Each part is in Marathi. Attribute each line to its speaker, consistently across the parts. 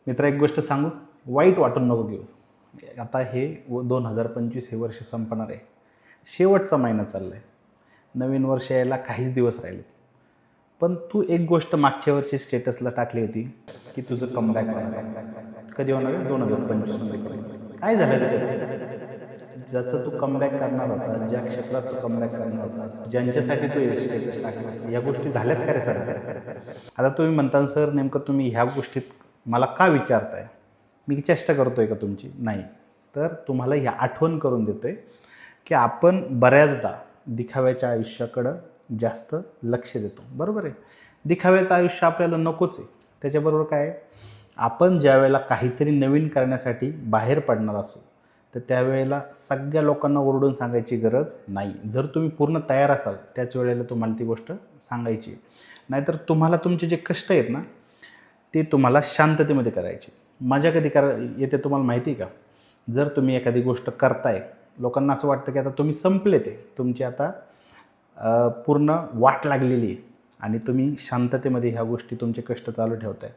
Speaker 1: मित्र, एक गोष्ट सांगू, वाईट वाटून नको घेऊस. आता हे 2025 हे वर्ष संपणार आहे. शेवटचा महिना चालला आहे. नवीन वर्ष यायला काहीच दिवस राहिले. पण तू एक गोष्ट मागच्या वर्षी स्टेटसला टाकली होती की तुझं कमबॅक होणार आहे. कधी होणार आहे? 2025 मध्ये. काय झालं रे त्याचं? ज्याचं तू कमबॅक करणार होता, ज्या क्षेत्रात तू कमबॅक करणार होता, ज्यांच्यासाठी तू स्टेटस टाकला होता, या गोष्टी झाल्यात का रे सध्या? आता तुम्ही म्हणता सर नेमकं तुम्ही ह्या गोष्टीत मला का विचारताय? मी चेष्टा करतोय का तुमची? नाही. तर तुम्हाला ह्या आठवण करून देतोय की आपण बऱ्याचदा दिखाव्याच्या आयुष्याकडं जास्त लक्ष देतो. बरोबर आहे. दिखाव्याचं आयुष्य आपल्याला नकोच आहे. त्याच्याबरोबर काय, आपण ज्यावेळेला काहीतरी नवीन करण्यासाठी बाहेर पडणार असू तर त्यावेळेला सगळ्या लोकांना ओरडून सांगायची गरज नाही. जर तुम्ही पूर्ण तयार असाल त्याच वेळेला तुम्हाला ती गोष्ट सांगायची. नाहीतर तुम्हाला तुमचे जे कष्ट आहेत ना ते तुम्हाला शांततेमध्ये करायचे. मजा कधी येते तुम्हाला माहिती आहे का? जर तुम्ही एखादी गोष्ट करताय, लोकांना असं वाटतं की आता तुम्ही संपले, ते तुमची आता पूर्ण वाट लागलेली आहे आणि तुम्ही शांततेमध्ये ह्या गोष्टी तुमचे कष्ट चालू ठेवताय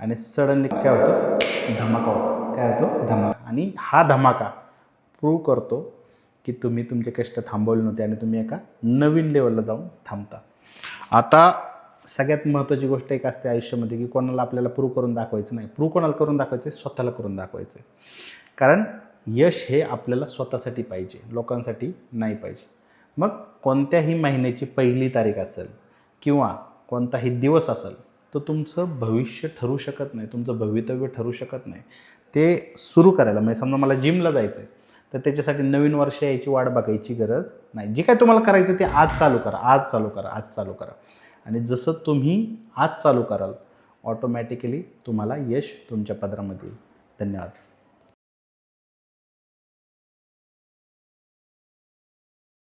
Speaker 1: आणि सडनली काय होतं? धमाका होतो. काय होतो? धमाका. आणि हा धमाका प्रूव्ह करतो की तुम्ही तुमचे कष्ट थांबवले नव्हते आणि तुम्ही एका नवीन लेवलला जाऊन थांबता. आता सगळ्यात महत्त्वाची गोष्ट एक असते आयुष्यामध्ये की कोणाला आपल्याला प्रूव्ह करून दाखवायचं नाही. प्रूव्ह कोणाला करून दाखवायचं आहे? स्वतःला करून दाखवायचं आहे. कारण यश हे आपल्याला स्वतःसाठी पाहिजे, लोकांसाठी नाही पाहिजे. मग कोणत्याही महिन्याची पहिली तारीख असेल किंवा कोणताही दिवस असेल तो तुमचं भविष्य ठरू शकत नाही, तुमचं भवितव्य ठरू शकत नाही. ते सुरू करायला, म्हणजे समजा मला जिमला जायचं आहे तर त्याच्यासाठी नवीन वर्ष यायची वाट बघायची गरज नाही. जे काय तुम्हाला करायचं ते आज चालू करा, आज चालू करा, आज चालू करा. आणि जसं तुम्ही आज चालू कराल ऑटोमॅटिकली तुम्हाला यश तुमच्या पदरामध्ये येईल. धन्यवाद.